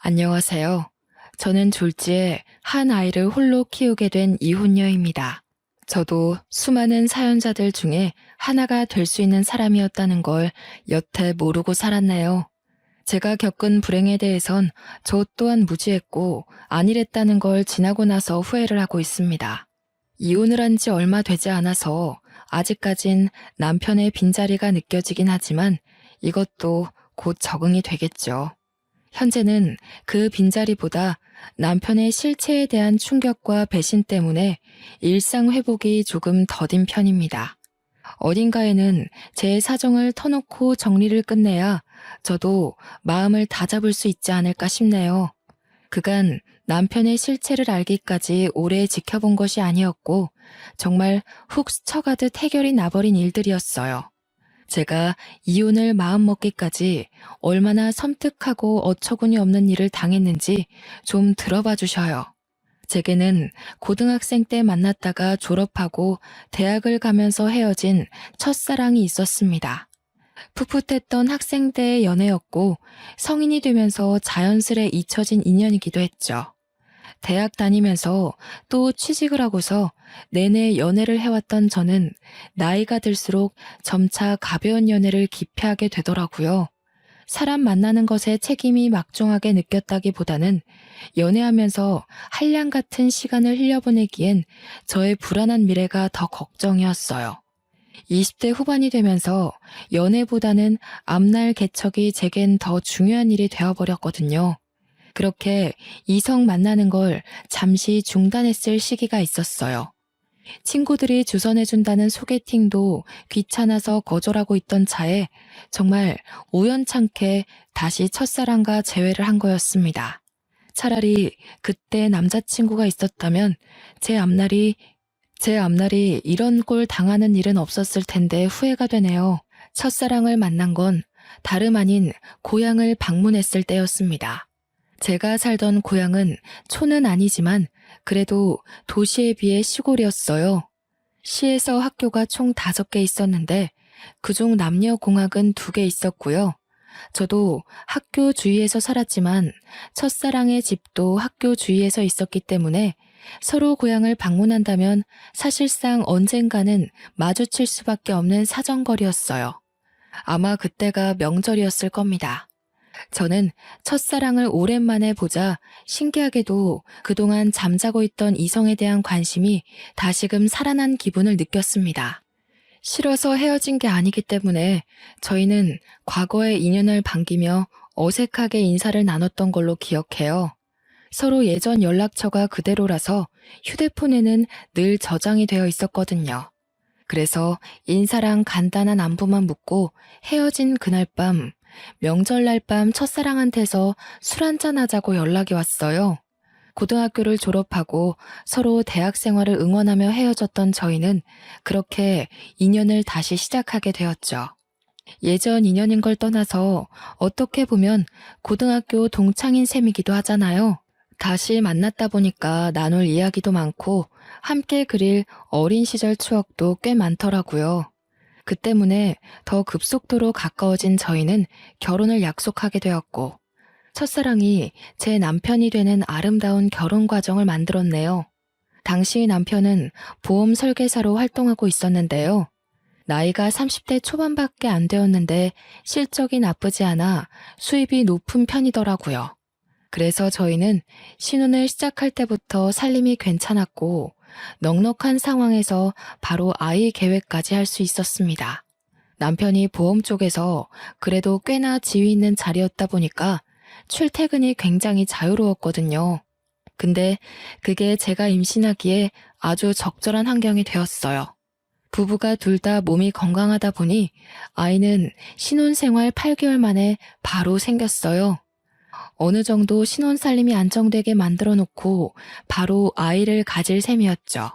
안녕하세요. 저는 졸지에 한 아이를 홀로 키우게 된 이혼녀입니다. 저도 수많은 사연자들 중에 하나가 될 수 있는 사람이었다는 걸 여태 모르고 살았네요. 제가 겪은 불행에 대해선 저 또한 무지했고 안일했다는 걸 지나고 나서 후회를 하고 있습니다. 이혼을 한 지 얼마 되지 않아서 아직까진 남편의 빈자리가 느껴지긴 하지만 이것도 곧 적응이 되겠죠. 현재는 그 빈자리보다 남편의 실체에 대한 충격과 배신 때문에 일상 회복이 조금 더딘 편입니다. 어딘가에는 제 사정을 터놓고 정리를 끝내야 저도 마음을 다잡을 수 있지 않을까 싶네요. 그간 남편의 실체를 알기까지 오래 지켜본 것이 아니었고 정말 훅 스쳐가듯 해결이 나버린 일들이었어요. 제가 이혼을 마음먹기까지 얼마나 섬뜩하고 어처구니 없는 일을 당했는지 좀 들어봐 주셔요. 제게는 고등학생 때 만났다가 졸업하고 대학을 가면서 헤어진 첫사랑이 있었습니다. 풋풋했던 학생 때의 연애였고 성인이 되면서 자연스레 잊혀진 인연이기도 했죠. 대학 다니면서 또 취직을 하고서 내내 연애를 해왔던 저는 나이가 들수록 점차 가벼운 연애를 기피하게 되더라고요. 사람 만나는 것에 책임이 막중하게 느꼈다기보다는 연애하면서 한량 같은 시간을 흘려보내기엔 저의 불안한 미래가 더 걱정이었어요. 20대 후반이 되면서 연애보다는 앞날 개척이 제겐 더 중요한 일이 되어버렸거든요. 그렇게 이성 만나는 걸 잠시 중단했을 시기가 있었어요. 친구들이 주선해준다는 소개팅도 귀찮아서 거절하고 있던 차에 정말 우연찮게 다시 첫사랑과 재회를 한 거였습니다. 차라리 그때 남자친구가 있었다면 제 앞날이 이런 꼴 당하는 일은 없었을 텐데 후회가 되네요. 첫사랑을 만난 건 다름 아닌 고향을 방문했을 때였습니다. 제가 살던 고향은 촌은 아니지만 그래도 도시에 비해 시골이었어요. 시에서 학교가 총 5개 있었는데 그중 남녀공학은 2개 있었고요. 저도 학교 주위에서 살았지만 첫사랑의 집도 학교 주위에서 있었기 때문에 서로 고향을 방문한다면 사실상 언젠가는 마주칠 수밖에 없는 사정거리였어요. 아마 그때가 명절이었을 겁니다. 저는 첫사랑을 오랜만에 보자 신기하게도 그동안 잠자고 있던 이성에 대한 관심이 다시금 살아난 기분을 느꼈습니다. 싫어서 헤어진 게 아니기 때문에 저희는 과거의 인연을 반기며 어색하게 인사를 나눴던 걸로 기억해요. 서로 예전 연락처가 그대로라서 휴대폰에는 늘 저장이 되어 있었거든요. 그래서 인사랑 간단한 안부만 묻고 헤어진 그날 밤, 명절날 밤 첫사랑한테서 술 한잔 하자고 연락이 왔어요. 고등학교를 졸업하고 서로 대학 생활을 응원하며 헤어졌던 저희는 그렇게 인연을 다시 시작하게 되었죠. 예전 인연인 걸 떠나서 어떻게 보면 고등학교 동창인 셈이기도 하잖아요. 다시 만났다 보니까 나눌 이야기도 많고 함께 그릴 어린 시절 추억도 꽤 많더라고요. 그 때문에 더 급속도로 가까워진 저희는 결혼을 약속하게 되었고 첫사랑이 제 남편이 되는 아름다운 결혼 과정을 만들었네요. 당시 남편은 보험 설계사로 활동하고 있었는데요. 나이가 30대 초반밖에 안 되었는데 실적이 나쁘지 않아 수입이 높은 편이더라고요. 그래서 저희는 신혼을 시작할 때부터 살림이 괜찮았고 넉넉한 상황에서 바로 아이 계획까지 할 수 있었습니다. 남편이 보험 쪽에서 그래도 꽤나 지위 있는 자리였다 보니까 출퇴근이 굉장히 자유로웠거든요. 근데 그게 제가 임신하기에 아주 적절한 환경이 되었어요. 부부가 둘 다 몸이 건강하다 보니 아이는 신혼생활 8개월 만에 바로 생겼어요. 어느 정도 신혼살림이 안정되게 만들어 놓고 바로 아이를 가질 셈이었죠.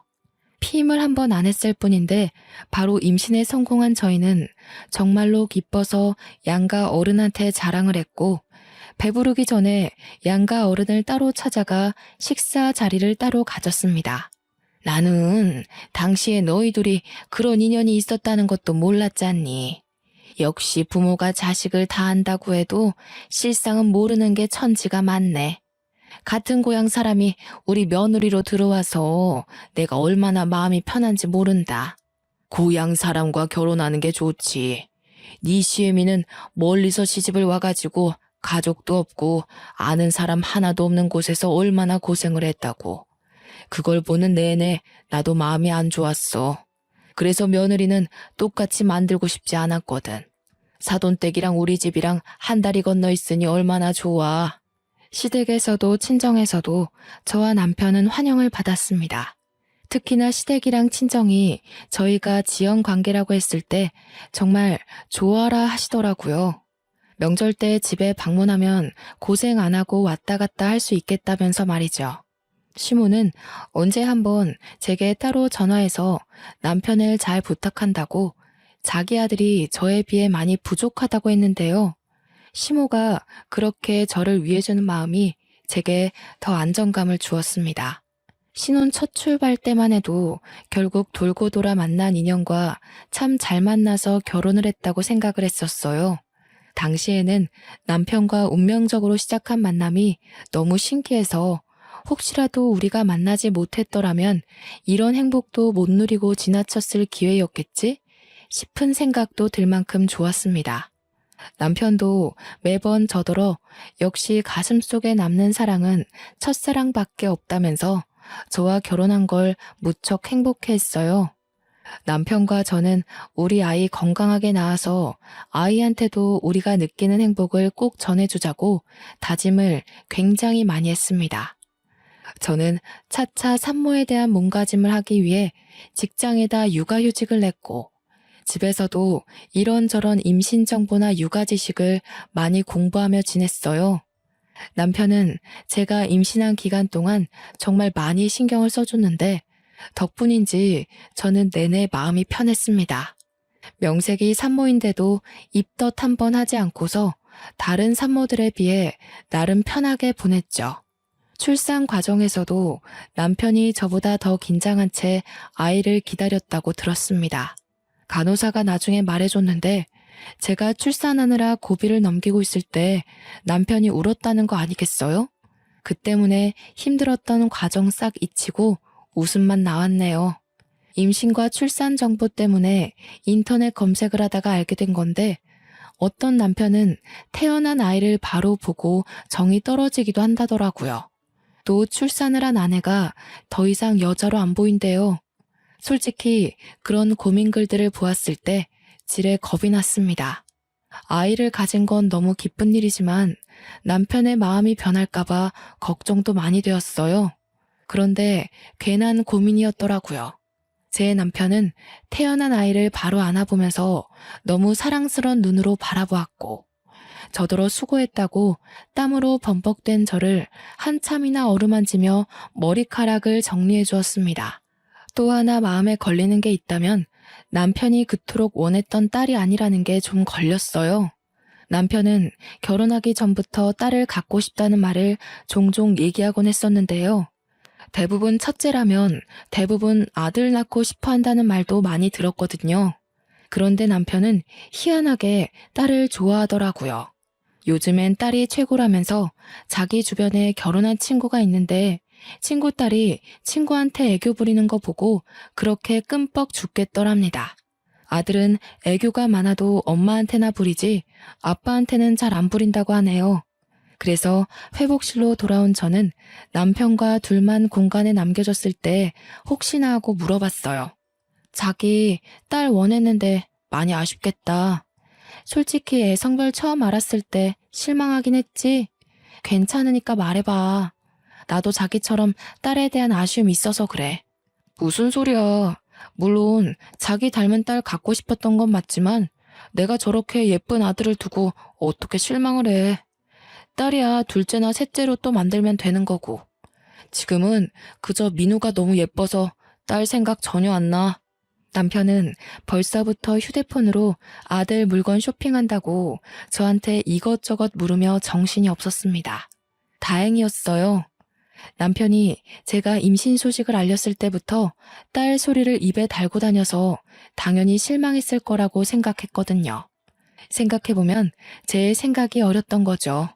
피임을 한 번 안 했을 뿐인데 바로 임신에 성공한 저희는 정말로 기뻐서 양가 어른한테 자랑을 했고 배부르기 전에 양가 어른을 따로 찾아가 식사 자리를 따로 가졌습니다. 나는 당시에 너희 둘이 그런 인연이 있었다는 것도 몰랐잖니. 역시 부모가 자식을 다 안다고 해도 실상은 모르는 게 천지가 많네. 같은 고향 사람이 우리 며느리로 들어와서 내가 얼마나 마음이 편한지 모른다. 고향 사람과 결혼하는 게 좋지. 네 시애미는 멀리서 시집을 와가지고 가족도 없고 아는 사람 하나도 없는 곳에서 얼마나 고생을 했다고. 그걸 보는 내내 나도 마음이 안 좋았어. 그래서 며느리는 똑같이 만들고 싶지 않았거든. 사돈댁이랑 우리 집이랑 한 다리 건너 있으니 얼마나 좋아. 시댁에서도 친정에서도 저와 남편은 환영을 받았습니다. 특히나 시댁이랑 친정이 저희가 지연 관계라고 했을 때 정말 좋아라 하시더라고요. 명절 때 집에 방문하면 고생 안 하고 왔다 갔다 할 수 있겠다면서 말이죠. 시모는 언제 한번 제게 따로 전화해서 남편을 잘 부탁한다고 자기 아들이 저에 비해 많이 부족하다고 했는데요. 시모가 그렇게 저를 위해주는 마음이 제게 더 안정감을 주었습니다. 신혼 첫 출발 때만 해도 결국 돌고 돌아 만난 인연과 참 잘 만나서 결혼을 했다고 생각을 했었어요. 당시에는 남편과 운명적으로 시작한 만남이 너무 신기해서 혹시라도 우리가 만나지 못했더라면 이런 행복도 못 누리고 지나쳤을 기회였겠지 싶은 생각도 들 만큼 좋았습니다. 남편도 매번 저더러 역시 가슴속에 남는 사랑은 첫사랑밖에 없다면서 저와 결혼한 걸 무척 행복해했어요. 남편과 저는 우리 아이 건강하게 낳아서 아이한테도 우리가 느끼는 행복을 꼭 전해주자고 다짐을 굉장히 많이 했습니다. 저는 차차 산모에 대한 몸가짐을 하기 위해 직장에다 육아휴직을 냈고 집에서도 이런저런 임신 정보나 육아 지식을 많이 공부하며 지냈어요. 남편은 제가 임신한 기간 동안 정말 많이 신경을 써줬는데 덕분인지 저는 내내 마음이 편했습니다. 명색이 산모인데도 입덧 한 번 하지 않고서 다른 산모들에 비해 나름 편하게 보냈죠. 출산 과정에서도 남편이 저보다 더 긴장한 채 아이를 기다렸다고 들었습니다. 간호사가 나중에 말해줬는데 제가 출산하느라 고비를 넘기고 있을 때 남편이 울었다는 거 아니겠어요? 그 때문에 힘들었던 과정 싹 잊히고 웃음만 나왔네요. 임신과 출산 정보 때문에 인터넷 검색을 하다가 알게 된 건데 어떤 남편은 태어난 아이를 바로 보고 정이 떨어지기도 한다더라고요. 또 출산을 한 아내가 더 이상 여자로 안 보인대요. 솔직히 그런 고민글들을 보았을 때 지레 겁이 났습니다. 아이를 가진 건 너무 기쁜 일이지만 남편의 마음이 변할까봐 걱정도 많이 되었어요. 그런데 괜한 고민이었더라고요. 제 남편은 태어난 아이를 바로 안아보면서 너무 사랑스러운 눈으로 바라보았고 저더러 수고했다고 땀으로 범벅된 저를 한참이나 어루만지며 머리카락을 정리해 주었습니다. 또 하나 마음에 걸리는 게 있다면 남편이 그토록 원했던 딸이 아니라는 게 좀 걸렸어요. 남편은 결혼하기 전부터 딸을 갖고 싶다는 말을 종종 얘기하곤 했었는데요. 대부분 첫째라면 대부분 아들 낳고 싶어 한다는 말도 많이 들었거든요. 그런데 남편은 희한하게 딸을 좋아하더라고요. 요즘엔 딸이 최고라면서 자기 주변에 결혼한 친구가 있는데 친구 딸이 친구한테 애교 부리는 거 보고 그렇게 끔뻑 죽겠더랍니다. 아들은 애교가 많아도 엄마한테나 부리지 아빠한테는 잘 안 부린다고 하네요. 그래서 회복실로 돌아온 저는 남편과 둘만 공간에 남겨졌을 때 혹시나 하고 물어봤어요. 자기 딸 원했는데 많이 아쉽겠다. 솔직히 애 성별 처음 알았을 때 실망하긴 했지. 괜찮으니까 말해봐. 나도 자기처럼 딸에 대한 아쉬움이 있어서 그래. 무슨 소리야. 물론 자기 닮은 딸 갖고 싶었던 건 맞지만 내가 저렇게 예쁜 아들을 두고 어떻게 실망을 해. 딸이야 둘째나 셋째로 또 만들면 되는 거고. 지금은 그저 민우가 너무 예뻐서 딸 생각 전혀 안 나. 남편은 벌써부터 휴대폰으로 아들 물건 쇼핑한다고 저한테 이것저것 물으며 정신이 없었습니다. 다행이었어요. 남편이 제가 임신 소식을 알렸을 때부터 딸 소리를 입에 달고 다녀서 당연히 실망했을 거라고 생각했거든요. 생각해보면 제 생각이 어렸던 거죠.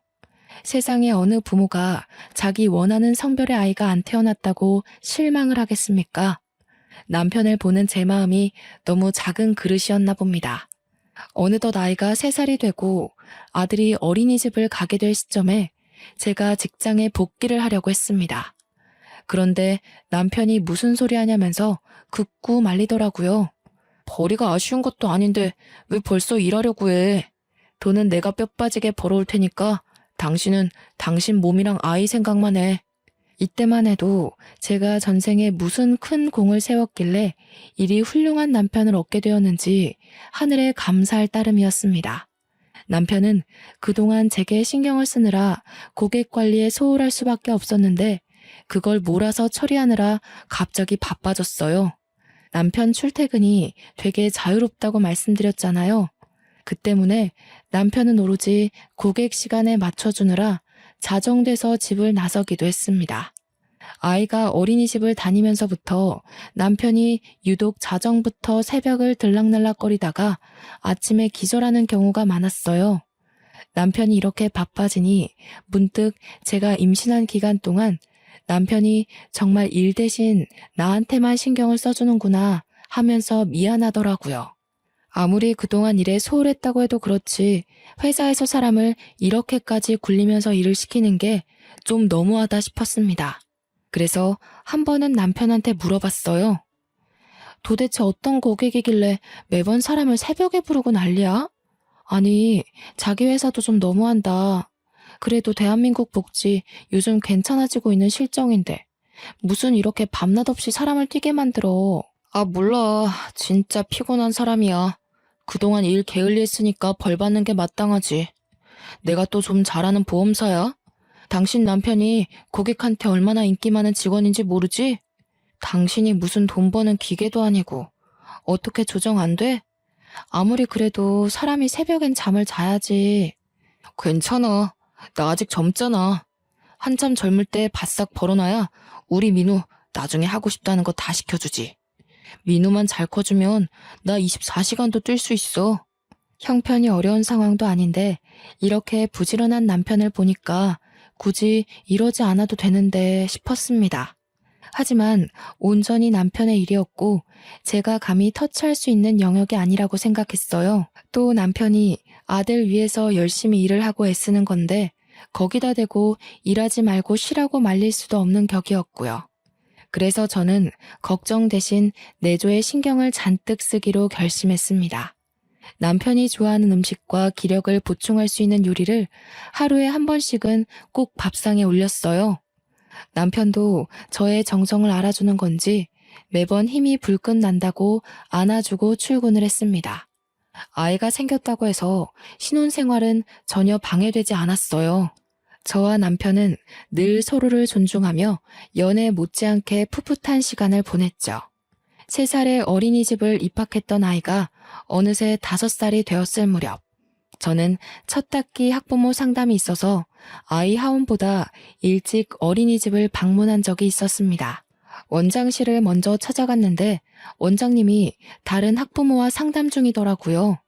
세상에 어느 부모가 자기 원하는 성별의 아이가 안 태어났다고 실망을 하겠습니까? 남편을 보는 제 마음이 너무 작은 그릇이었나 봅니다. 어느덧 아이가 3살이 되고 아들이 어린이집을 가게 될 시점에 제가 직장에 복귀를 하려고 했습니다. 그런데 남편이 무슨 소리 하냐면서 극구 말리더라고요. 벌이가 아쉬운 것도 아닌데 왜 벌써 일하려고 해? 돈은 내가 뼈 빠지게 벌어올 테니까 당신은 당신 몸이랑 아이 생각만 해. 이때만 해도 제가 전생에 무슨 큰 공을 세웠길래 이리 훌륭한 남편을 얻게 되었는지 하늘에 감사할 따름이었습니다. 남편은 그동안 제게 신경을 쓰느라 고객 관리에 소홀할 수밖에 없었는데 그걸 몰아서 처리하느라 갑자기 바빠졌어요. 남편 출퇴근이 되게 자유롭다고 말씀드렸잖아요. 그 때문에 남편은 오로지 고객 시간에 맞춰주느라 자정돼서 집을 나서기도 했습니다. 아이가 어린이집을 다니면서부터 남편이 유독 자정부터 새벽을 들락날락거리다가 아침에 기절하는 경우가 많았어요. 남편이 이렇게 바빠지니 문득 제가 임신한 기간 동안 남편이 정말 일 대신 나한테만 신경을 써주는구나 하면서 미안하더라고요. 아무리 그동안 일에 소홀했다고 해도 그렇지 회사에서 사람을 이렇게까지 굴리면서 일을 시키는 게 좀 너무하다 싶었습니다. 그래서 한 번은 남편한테 물어봤어요. 도대체 어떤 고객이길래 매번 사람을 새벽에 부르고 난리야? 아니, 자기 회사도 좀 너무한다. 그래도 대한민국 복지 요즘 괜찮아지고 있는 실정인데 무슨 이렇게 밤낮 없이 사람을 뛰게 만들어. 아, 몰라. 진짜 피곤한 사람이야. 그동안 일 게을리했으니까 벌 받는 게 마땅하지. 내가 또 좀 잘하는 보험사야? 당신 남편이 고객한테 얼마나 인기 많은 직원인지 모르지? 당신이 무슨 돈 버는 기계도 아니고 어떻게 조정 안 돼? 아무리 그래도 사람이 새벽엔 잠을 자야지. 괜찮아. 나 아직 젊잖아. 한참 젊을 때 바싹 벌어놔야 우리 민우 나중에 하고 싶다는 거 다 시켜주지. 민우만 잘 커주면 나 24시간도 뛸 수 있어. 형편이 어려운 상황도 아닌데 이렇게 부지런한 남편을 보니까 굳이 이러지 않아도 되는데 싶었습니다. 하지만 온전히 남편의 일이었고 제가 감히 터치할 수 있는 영역이 아니라고 생각했어요. 또 남편이 아들 위해서 열심히 일을 하고 애쓰는 건데 거기다 대고 일하지 말고 쉬라고 말릴 수도 없는 격이었고요. 그래서 저는 걱정 대신 내조에 신경을 잔뜩 쓰기로 결심했습니다. 남편이 좋아하는 음식과 기력을 보충할 수 있는 요리를 하루에 한 번씩은 꼭 밥상에 올렸어요. 남편도 저의 정성을 알아주는 건지 매번 힘이 불끈 난다고 안아주고 출근을 했습니다. 아이가 생겼다고 해서 신혼생활은 전혀 방해되지 않았어요. 저와 남편은 늘 서로를 존중하며 연애 못지않게 풋풋한 시간을 보냈죠. 3살의 어린이집을 입학했던 아이가 어느새 5살이 되었을 무렵 저는 첫 학기 학부모 상담이 있어서 아이 하원보다 일찍 어린이집을 방문한 적이 있었습니다. 원장실을 먼저 찾아갔는데 원장님이 다른 학부모와 상담 중이더라고요.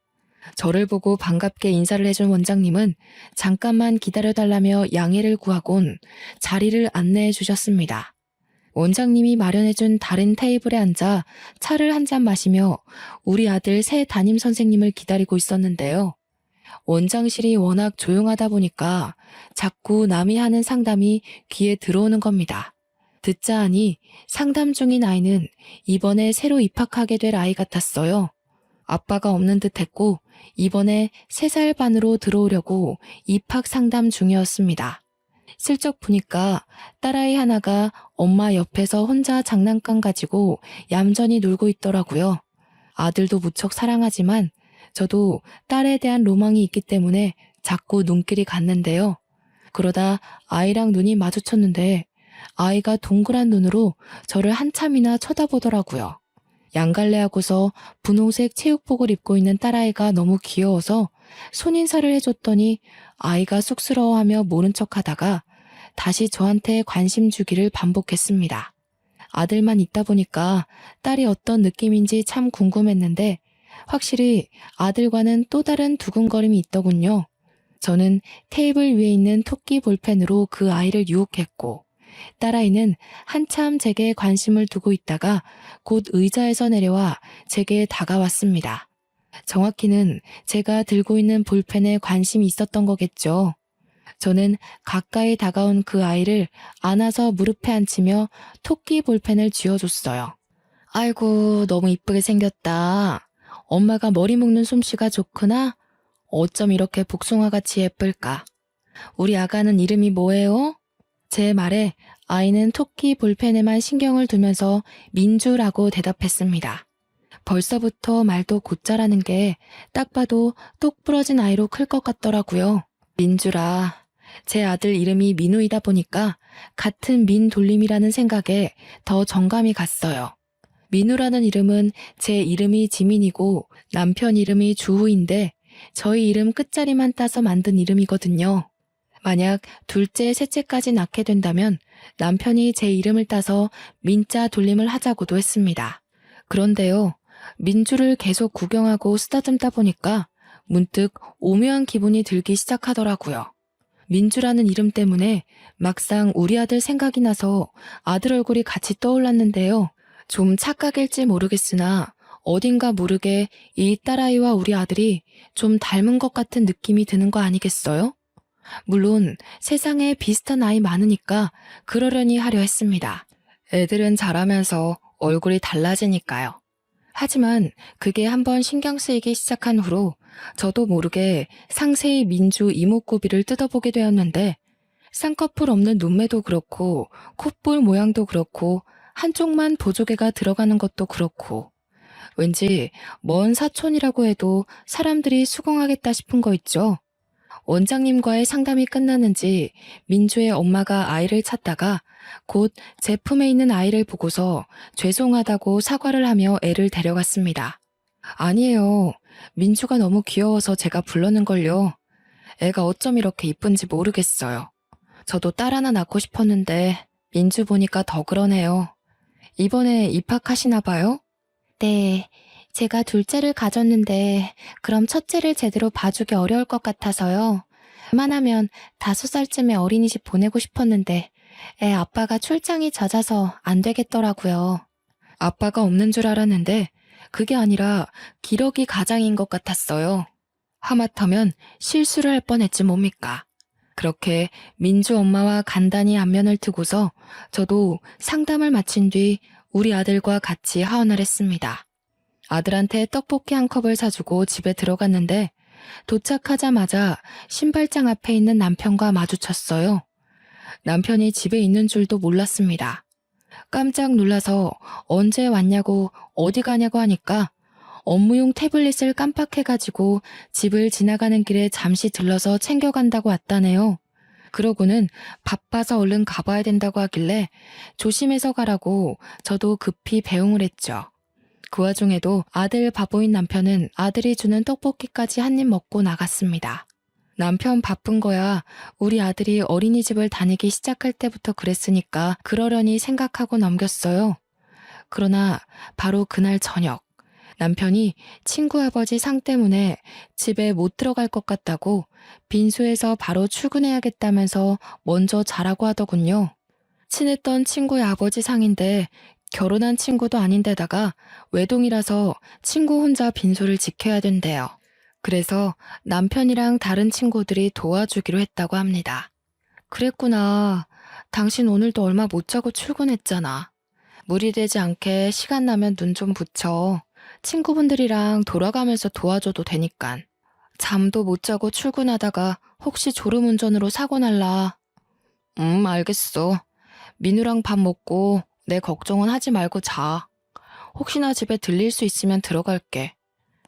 저를 보고 반갑게 인사를 해준 원장님은 잠깐만 기다려달라며 양해를 구하곤 자리를 안내해 주셨습니다. 원장님이 마련해준 다른 테이블에 앉아 차를 한 잔 마시며 우리 아들 새 담임 선생님을 기다리고 있었는데요. 원장실이 워낙 조용하다 보니까 자꾸 남이 하는 상담이 귀에 들어오는 겁니다. 듣자 하니 상담 중인 아이는 이번에 새로 입학하게 될 아이 같았어요. 아빠가 없는 듯 했고 이번에 3살 반으로 들어오려고 입학 상담 중이었습니다. 슬쩍 보니까 딸아이 하나가 엄마 옆에서 혼자 장난감 가지고 얌전히 놀고 있더라고요. 아들도 무척 사랑하지만 저도 딸에 대한 로망이 있기 때문에 자꾸 눈길이 갔는데요. 그러다 아이랑 눈이 마주쳤는데 아이가 동그란 눈으로 저를 한참이나 쳐다보더라고요. 양갈래하고서 분홍색 체육복을 입고 있는 딸아이가 너무 귀여워서 손인사를 해줬더니 아이가 쑥스러워하며 모른 척하다가 다시 저한테 관심 주기를 반복했습니다. 아들만 있다 보니까 딸이 어떤 느낌인지 참 궁금했는데 확실히 아들과는 또 다른 두근거림이 있더군요. 저는 테이블 위에 있는 토끼 볼펜으로 그 아이를 유혹했고, 딸아이는 한참 제게 관심을 두고 있다가 곧 의자에서 내려와 제게 다가왔습니다. 정확히는 제가 들고 있는 볼펜에 관심이 있었던 거겠죠. 저는 가까이 다가온 그 아이를 안아서 무릎에 앉히며 토끼 볼펜을 쥐어줬어요. 아이고, 너무 이쁘게 생겼다. 엄마가 머리 묶는 솜씨가 좋구나. 어쩜 이렇게 복숭아같이 예쁠까? 우리 아가는 이름이 뭐예요? 제 말에 아이는 토끼 볼펜에만 신경을 두면서 민주라고 대답했습니다. 벌써부터 말도 곧잘하는 게 딱 봐도 똑 부러진 아이로 클 것 같더라고요. 민주라. 제 아들 이름이 민우이다 보니까 같은 민 돌림이라는 생각에 더 정감이 갔어요. 민우라는 이름은 제 이름이 지민이고 남편 이름이 주후인데 저희 이름 끝자리만 따서 만든 이름이거든요. 만약 둘째, 셋째까지 낳게 된다면 남편이 제 이름을 따서 민자 돌림을 하자고도 했습니다. 그런데요, 민주를 계속 구경하고 쓰다듬다 보니까 문득 오묘한 기분이 들기 시작하더라고요. 민주라는 이름 때문에 막상 우리 아들 생각이 나서 아들 얼굴이 같이 떠올랐는데요. 좀 착각일지 모르겠으나 어딘가 모르게 이 딸아이와 우리 아들이 좀 닮은 것 같은 느낌이 드는 거 아니겠어요? 물론 세상에 비슷한 아이 많으니까 그러려니 하려 했습니다. 애들은 자라면서 얼굴이 달라지니까요. 하지만 그게 한번 신경 쓰이기 시작한 후로 저도 모르게 상세히 민주 이목구비를 뜯어보게 되었는데 쌍꺼풀 없는 눈매도 그렇고 콧볼 모양도 그렇고 한쪽만 보조개가 들어가는 것도 그렇고 왠지 먼 사촌이라고 해도 사람들이 수긍하겠다 싶은 거 있죠. 원장님과의 상담이 끝났는지 민주의 엄마가 아이를 찾다가 곧 제품에 있는 아이를 보고서 죄송하다고 사과를 하며 애를 데려갔습니다. 아니에요. 민주가 너무 귀여워서 제가 불렀는걸요. 애가 어쩜 이렇게 이쁜지 모르겠어요. 저도 딸 하나 낳고 싶었는데 민주 보니까 더 그러네요. 이번에 입학하시나 봐요? 네. 제가 둘째를 가졌는데 그럼 첫째를 제대로 봐주기 어려울 것 같아서요. 웬만하면 5살쯤에 어린이집 보내고 싶었는데 애 아빠가 출장이 잦아서 안 되겠더라고요. 아빠가 없는 줄 알았는데 그게 아니라 기러기 가장인 것 같았어요. 하마터면 실수를 할 뻔했지 뭡니까. 그렇게 민주 엄마와 간단히 안면을 트고서 저도 상담을 마친 뒤 우리 아들과 같이 하원을 했습니다. 아들한테 떡볶이 한 컵을 사주고 집에 들어갔는데 도착하자마자 신발장 앞에 있는 남편과 마주쳤어요. 남편이 집에 있는 줄도 몰랐습니다. 깜짝 놀라서 언제 왔냐고 어디 가냐고 하니까 업무용 태블릿을 깜빡해가지고 집을 지나가는 길에 잠시 들러서 챙겨간다고 왔다네요. 그러고는 바빠서 얼른 가봐야 된다고 하길래 조심해서 가라고 저도 급히 배웅을 했죠. 그 와중에도 아들 바보인 남편은 아들이 주는 떡볶이까지 한 입 먹고 나갔습니다. 남편 바쁜 거야 우리 아들이 어린이집을 다니기 시작할 때부터 그랬으니까 그러려니 생각하고 넘겼어요. 그러나 바로 그날 저녁 남편이 친구 아버지 상 때문에 집에 못 들어갈 것 같다고 빈소에서 바로 출근해야겠다면서 먼저 자라고 하더군요. 친했던 친구의 아버지 상인데 결혼한 친구도 아닌데다가 외동이라서 친구 혼자 빈소를 지켜야 된대요. 그래서 남편이랑 다른 친구들이 도와주기로 했다고 합니다. 그랬구나. 당신 오늘도 얼마 못 자고 출근했잖아. 무리되지 않게 시간 나면 눈 좀 붙여. 친구분들이랑 돌아가면서 도와줘도 되니깐. 잠도 못 자고 출근하다가 혹시 졸음운전으로 사고 날라. 알겠어. 민우랑 밥 먹고 내 걱정은 하지 말고 자. 혹시나 집에 들릴 수 있으면 들어갈게.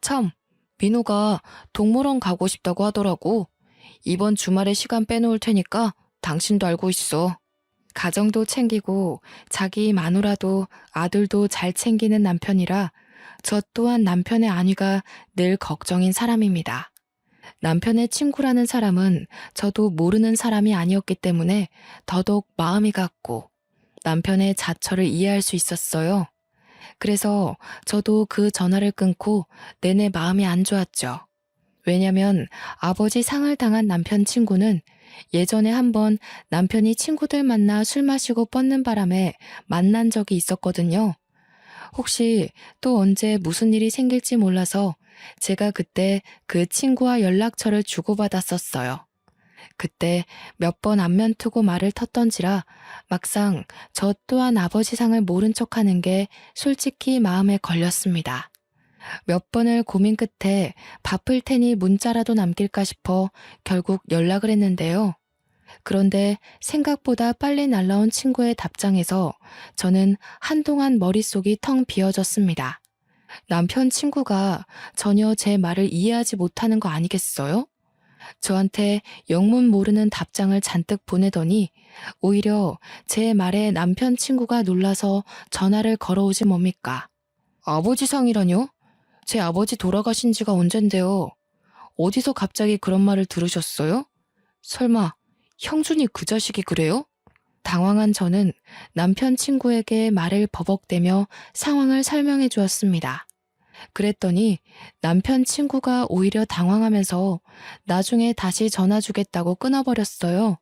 참, 민우가 동물원 가고 싶다고 하더라고. 이번 주말에 시간 빼놓을 테니까 당신도 알고 있어. 가정도 챙기고 자기 마누라도 아들도 잘 챙기는 남편이라 저 또한 남편의 안위가 늘 걱정인 사람입니다. 남편의 친구라는 사람은 저도 모르는 사람이 아니었기 때문에 더더욱 마음이 갔고 남편의 자처를 이해할 수 있었어요. 그래서 저도 그 전화를 끊고 내내 마음이 안 좋았죠. 왜냐면 아버지 상을 당한 남편 친구는 예전에 한번 남편이 친구들 만나 술 마시고 뻗는 바람에 만난 적이 있었거든요. 혹시 또 언제 무슨 일이 생길지 몰라서 제가 그때 그 친구와 연락처를 주고받았었어요. 그때 몇 번 안면 트고 말을 텄던지라 막상 저 또한 아버지 상을 모른 척하는 게 솔직히 마음에 걸렸습니다. 몇 번을 고민 끝에 바쁠 테니 문자라도 남길까 싶어 결국 연락을 했는데요. 그런데 생각보다 빨리 날라온 친구의 답장에서 저는 한동안 머릿속이 텅 비어졌습니다. 남편 친구가 전혀 제 말을 이해하지 못하는 거 아니겠어요? 저한테 영문 모르는 답장을 잔뜩 보내더니 오히려 제 말에 남편 친구가 놀라서 전화를 걸어오지 뭡니까? 아버지 상이라뇨? 제 아버지 돌아가신 지가 언젠데요. 어디서 갑자기 그런 말을 들으셨어요? 설마 형준이 그 자식이 그래요? 당황한 저는 남편 친구에게 말을 버벅대며 상황을 설명해 주었습니다. 그랬더니 남편 친구가 오히려 당황하면서 나중에 다시 전화 주겠다고 끊어버렸어요.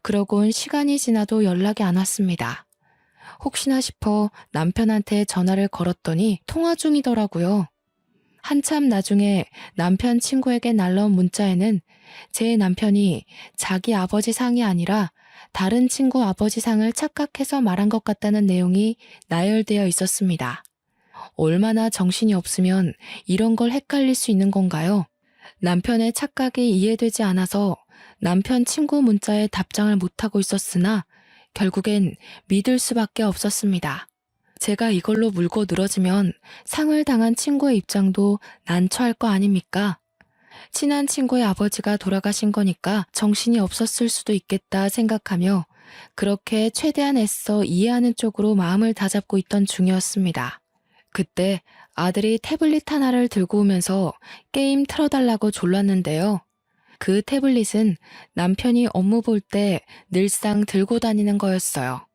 그러곤 시간이 지나도 연락이 안 왔습니다. 혹시나 싶어 남편한테 전화를 걸었더니 통화 중이더라고요. 한참 나중에 남편 친구에게 날라온 문자에는 제 남편이 자기 아버지 상이 아니라 다른 친구 아버지 상을 착각해서 말한 것 같다는 내용이 나열되어 있었습니다. 얼마나 정신이 없으면 이런 걸 헷갈릴 수 있는 건가요? 남편의 착각이 이해되지 않아서 남편 친구 문자에 답장을 못하고 있었으나 결국엔 믿을 수밖에 없었습니다. 제가 이걸로 물고 늘어지면 상을 당한 친구의 입장도 난처할 거 아닙니까? 친한 친구의 아버지가 돌아가신 거니까 정신이 없었을 수도 있겠다 생각하며 그렇게 최대한 애써 이해하는 쪽으로 마음을 다잡고 있던 중이었습니다. 그때 아들이 태블릿 하나를 들고 오면서 게임 틀어달라고 졸랐는데요. 그 태블릿은 남편이 업무 볼 때 늘상 들고 다니는 거였어요.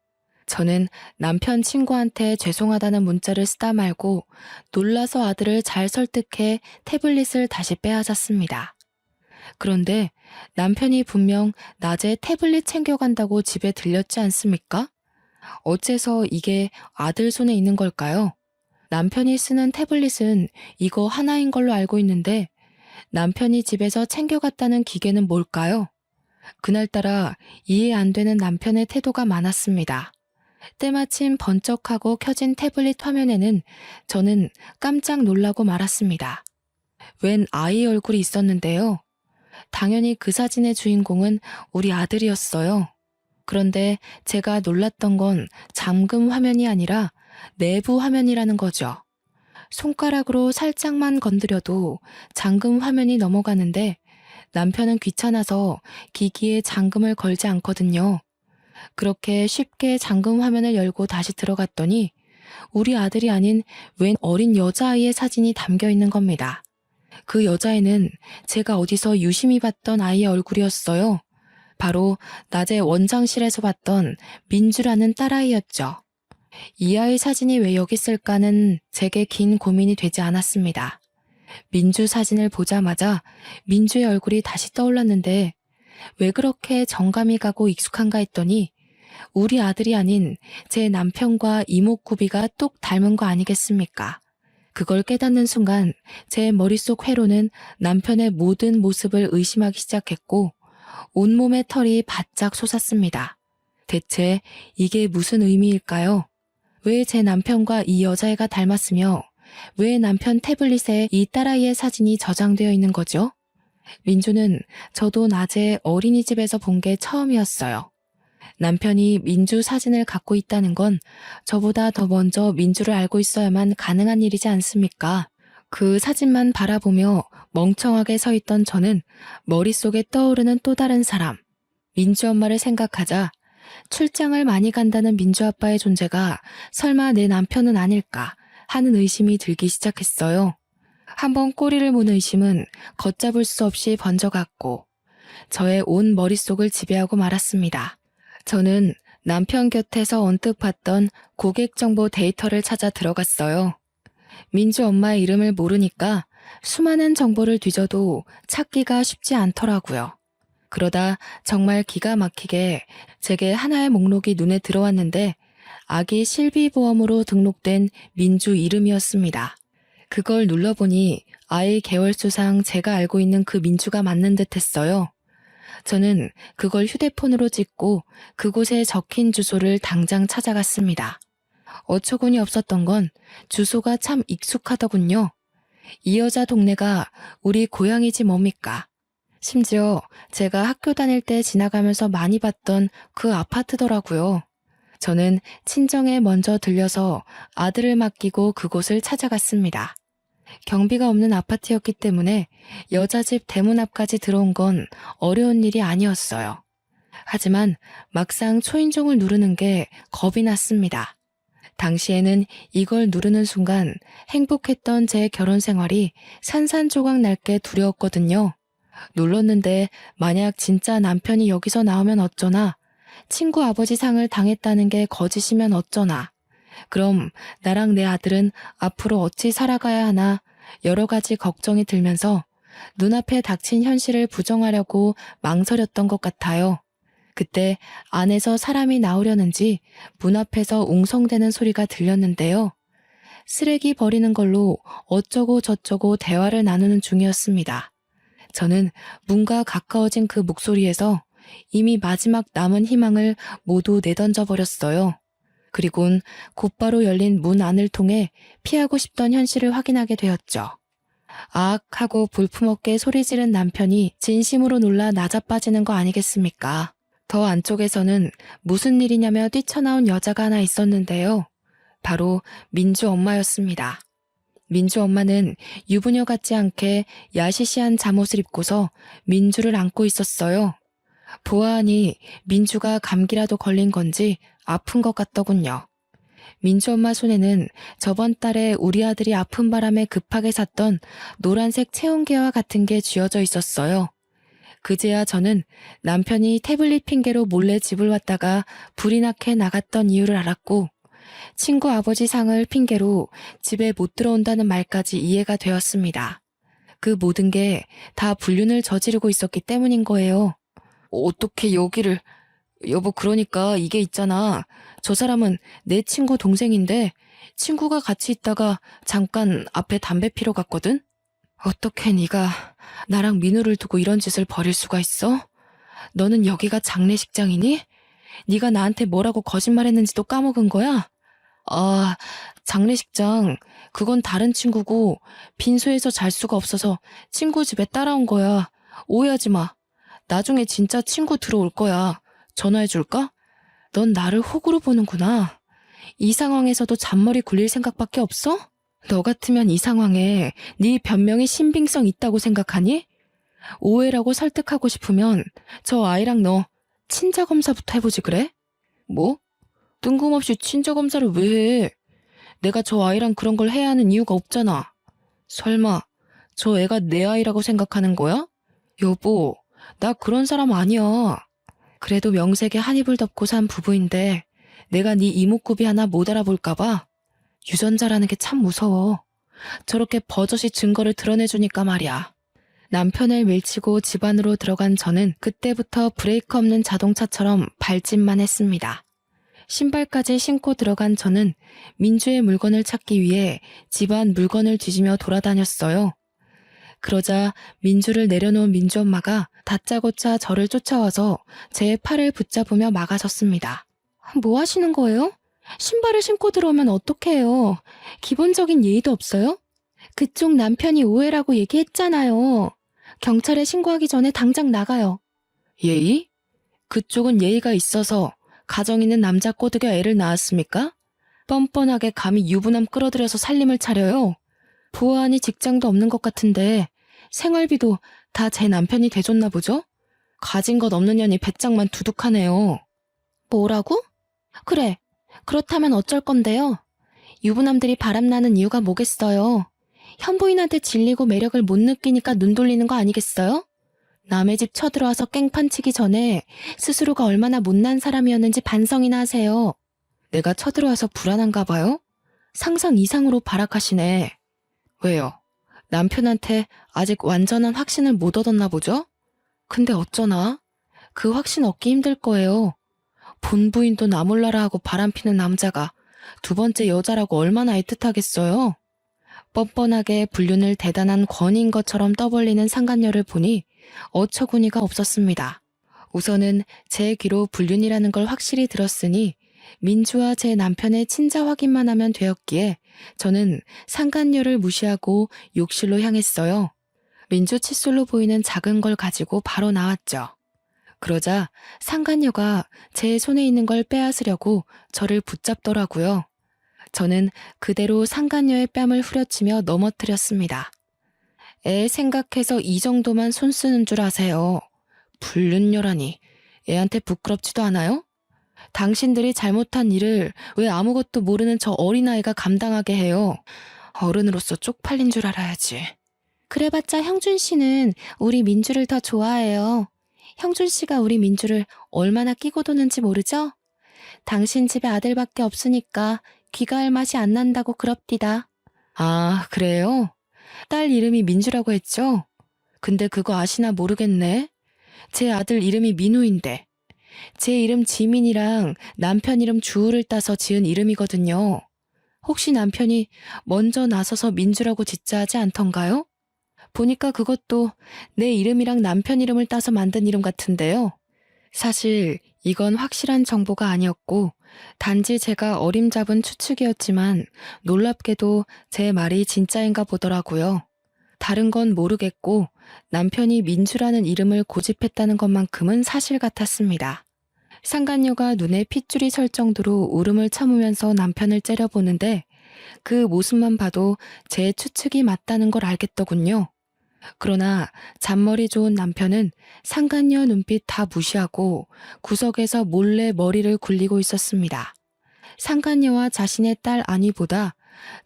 저는 남편 친구한테 죄송하다는 문자를 쓰다 말고 놀라서 아들을 잘 설득해 태블릿을 다시 빼앗았습니다. 그런데 남편이 분명 낮에 태블릿 챙겨간다고 집에 들렸지 않습니까? 어째서 이게 아들 손에 있는 걸까요? 남편이 쓰는 태블릿은 이거 하나인 걸로 알고 있는데 남편이 집에서 챙겨갔다는 기계는 뭘까요? 그날따라 이해 안 되는 남편의 태도가 많았습니다. 때마침 번쩍하고 켜진 태블릿 화면에는 저는 깜짝 놀라고 말았습니다. 웬 아이 얼굴이 있었는데요. 당연히 그 사진의 주인공은 우리 아들이었어요. 그런데 제가 놀랐던 건 잠금 화면이 아니라 내부 화면이라는 거죠. 손가락으로 살짝만 건드려도 잠금 화면이 넘어가는데 남편은 귀찮아서 기기에 잠금을 걸지 않거든요. 그렇게 쉽게 잠금 화면을 열고 다시 들어갔더니 우리 아들이 아닌 웬 어린 여자아이의 사진이 담겨 있는 겁니다. 그 여자애는 제가 어디서 유심히 봤던 아이의 얼굴이었어요. 바로 낮에 원장실에서 봤던 민주라는 딸아이였죠. 이 아이 사진이 왜 여기 있을까는 제게 긴 고민이 되지 않았습니다. 민주 사진을 보자마자 민주의 얼굴이 다시 떠올랐는데 왜 그렇게 정감이 가고 익숙한가 했더니 우리 아들이 아닌 제 남편과 이목구비가 똑 닮은 거 아니겠습니까? 그걸 깨닫는 순간 제 머릿속 회로는 남편의 모든 모습을 의심하기 시작했고 온몸의 털이 바짝 솟았습니다. 대체 이게 무슨 의미일까요? 왜 제 남편과 이 여자애가 닮았으며 왜 남편 태블릿에 이 딸아이의 사진이 저장되어 있는 거죠? 민주는 저도 낮에 어린이집에서 본 게 처음이었어요. 남편이 민주 사진을 갖고 있다는 건 저보다 더 먼저 민주를 알고 있어야만 가능한 일이지 않습니까? 그 사진만 바라보며 멍청하게 서 있던 저는 머릿속에 떠오르는 또 다른 사람, 민주 엄마를 생각하자 출장을 많이 간다는 민주 아빠의 존재가 설마 내 남편은 아닐까 하는 의심이 들기 시작했어요. 한번 꼬리를 문 의심은 걷잡을 수 없이 번져갔고 저의 온 머릿속을 지배하고 말았습니다. 저는 남편 곁에서 언뜻 봤던 고객 정보 데이터를 찾아 들어갔어요. 민주 엄마의 이름을 모르니까 수많은 정보를 뒤져도 찾기가 쉽지 않더라고요. 그러다 정말 기가 막히게 제게 하나의 목록이 눈에 들어왔는데 아기 실비보험으로 등록된 민주 이름이었습니다. 그걸 눌러보니 아이 개월수상 제가 알고 있는 그 민주가 맞는 듯 했어요. 저는 그걸 휴대폰으로 찍고 그곳에 적힌 주소를 당장 찾아갔습니다. 어처구니 없었던 건 주소가 참 익숙하더군요. 이 여자 동네가 우리 고향이지 뭡니까? 심지어 제가 학교 다닐 때 지나가면서 많이 봤던 그 아파트더라고요. 저는 친정에 먼저 들려서 아들을 맡기고 그곳을 찾아갔습니다. 경비가 없는 아파트였기 때문에 여자 집 대문 앞까지 들어온 건 어려운 일이 아니었어요. 하지만 막상 초인종을 누르는 게 겁이 났습니다. 당시에는 이걸 누르는 순간 행복했던 제 결혼 생활이 산산조각 날 게 두려웠거든요. 눌렀는데 만약 진짜 남편이 여기서 나오면 어쩌나, 친구 아버지 상을 당했다는 게 거짓이면 어쩌나, 그럼 나랑 내 아들은 앞으로 어찌 살아가야 하나 여러 가지 걱정이 들면서 눈앞에 닥친 현실을 부정하려고 망설였던 것 같아요. 그때 안에서 사람이 나오려는지 문 앞에서 웅성대는 소리가 들렸는데요. 쓰레기 버리는 걸로 어쩌고 저쩌고 대화를 나누는 중이었습니다. 저는 문과 가까워진 그 목소리에서 이미 마지막 남은 희망을 모두 내던져 버렸어요. 그리곤 곧바로 열린 문 안을 통해 피하고 싶던 현실을 확인하게 되었죠. 아악 하고 볼품없게 소리 지른 남편이 진심으로 놀라 나자빠지는 거 아니겠습니까? 더 안쪽에서는 무슨 일이냐며 뛰쳐나온 여자가 하나 있었는데요. 바로 민주 엄마였습니다. 민주 엄마는 유부녀 같지 않게 야시시한 잠옷을 입고서 민주를 안고 있었어요. 보아하니 민주가 감기라도 걸린 건지 아픈 것 같더군요. 민주 엄마 손에는 저번 달에 우리 아들이 아픈 바람에 급하게 샀던 노란색 체온계와 같은 게 쥐어져 있었어요. 그제야 저는 남편이 태블릿 핑계로 몰래 집을 왔다가 불이 나게 나갔던 이유를 알았고, 친구 아버지 상을 핑계로 집에 못 들어온다는 말까지 이해가 되었습니다. 그 모든 게 다 불륜을 저지르고 있었기 때문인 거예요. 어떻게 여기를... 여보, 그러니까 이게 있잖아. 저 사람은 내 친구 동생인데 친구가 같이 있다가 잠깐 앞에 담배 피러 갔거든? 어떻게 네가 나랑 민우를 두고 이런 짓을 벌일 수가 있어? 너는 여기가 장례식장이니? 네가 나한테 뭐라고 거짓말했는지도 까먹은 거야? 아, 장례식장. 그건 다른 친구고 빈소에서 잘 수가 없어서 친구 집에 따라온 거야. 오해하지 마. 나중에 진짜 친구 들어올 거야. 전화해줄까? 넌 나를 호구로 보는구나. 이 상황에서도 잔머리 굴릴 생각밖에 없어? 너 같으면 이 상황에 네 변명이 신빙성 있다고 생각하니? 오해라고 설득하고 싶으면 저 아이랑 너 친자검사부터 해보지 그래? 뭐? 뜬금없이 친자검사를 왜 해? 내가 저 아이랑 그런 걸 해야 하는 이유가 없잖아. 설마 저 애가 내 아이라고 생각하는 거야? 여보, 나 그런 사람 아니야. 그래도 명색에 한 입을 덮고 산 부부인데 내가 네 이목구비 하나 못 알아볼까 봐. 유전자라는 게 참 무서워. 저렇게 버젓이 증거를 드러내주니까 말이야. 남편을 밀치고 집 안으로 들어간 저는 그때부터 브레이크 없는 자동차처럼 밟짓만 했습니다. 신발까지 신고 들어간 저는 민주의 물건을 찾기 위해 집안 물건을 뒤지며 돌아다녔어요. 그러자 민주를 내려놓은 민주 엄마가 다짜고짜 저를 쫓아와서 제 팔을 붙잡으며 막아섰습니다. 뭐 하시는 거예요? 신발을 신고 들어오면 어떡해요? 기본적인 예의도 없어요? 그쪽 남편이 오해라고 얘기했잖아요. 경찰에 신고하기 전에 당장 나가요. 예의? 그쪽은 예의가 있어서 가정 있는 남자 꼬드겨 애를 낳았습니까? 뻔뻔하게 감히 유부남 끌어들여서 살림을 차려요. 보아하니 직장도 없는 것 같은데 생활비도 다 제 남편이 대줬나 보죠? 가진 것 없는 년이 배짱만 두둑하네요. 뭐라고? 그래, 그렇다면 어쩔 건데요? 유부남들이 바람나는 이유가 뭐겠어요? 현부인한테 질리고 매력을 못 느끼니까 눈 돌리는 거 아니겠어요? 남의 집 쳐들어와서 깽판 치기 전에 스스로가 얼마나 못난 사람이었는지 반성이나 하세요. 내가 쳐들어와서 불안한가 봐요? 상상 이상으로 발악하시네. 왜요? 남편한테 아직 완전한 확신을 못 얻었나 보죠? 근데 어쩌나? 그 확신 얻기 힘들 거예요. 본부인도 나 몰라라 하고 바람피는 남자가 두 번째 여자라고 얼마나 애틋하겠어요? 뻔뻔하게 불륜을 대단한 권위인 것처럼 떠벌리는 상간녀를 보니 어처구니가 없었습니다. 우선은 제 귀로 불륜이라는 걸 확실히 들었으니 민주와 제 남편의 친자 확인만 하면 되었기에 저는 상간녀를 무시하고 욕실로 향했어요. 민주 칫솔로 보이는 작은 걸 가지고 바로 나왔죠. 그러자 상간녀가 제 손에 있는 걸 빼앗으려고 저를 붙잡더라고요. 저는 그대로 상간녀의 뺨을 후려치며 넘어뜨렸습니다. 애 생각해서 이 정도만 손 쓰는 줄 아세요. 불륜녀라니 애한테 부끄럽지도 않아요? 당신들이 잘못한 일을 왜 아무것도 모르는 저 어린아이가 감당하게 해요? 어른으로서 쪽팔린 줄 알아야지. 그래봤자 형준 씨는 우리 민주를 더 좋아해요. 형준 씨가 우리 민주를 얼마나 끼고 도는지 모르죠? 당신 집에 아들밖에 없으니까 귀가할 맛이 안 난다고 그럽디다. 아, 그래요? 딸 이름이 민주라고 했죠? 근데 그거 아시나 모르겠네. 제 아들 이름이 민우인데 제 이름 지민이랑 남편 이름 주우를 따서 지은 이름이거든요. 혹시 남편이 먼저 나서서 민주라고 짓자 하지 않던가요? 보니까 그것도 내 이름이랑 남편 이름을 따서 만든 이름 같은데요. 사실 이건 확실한 정보가 아니었고 단지 제가 어림잡은 추측이었지만 놀랍게도 제 말이 진짜인가 보더라고요. 다른 건 모르겠고 남편이 민주라는 이름을 고집했다는 것만큼은 사실 같았습니다. 상간녀가 눈에 핏줄이 설 정도로 울음을 참으면서 남편을 째려보는데 그 모습만 봐도 제 추측이 맞다는 걸 알겠더군요. 그러나 잔머리 좋은 남편은 상간녀 눈빛 다 무시하고 구석에서 몰래 머리를 굴리고 있었습니다. 상간녀와 자신의 딸 안위보다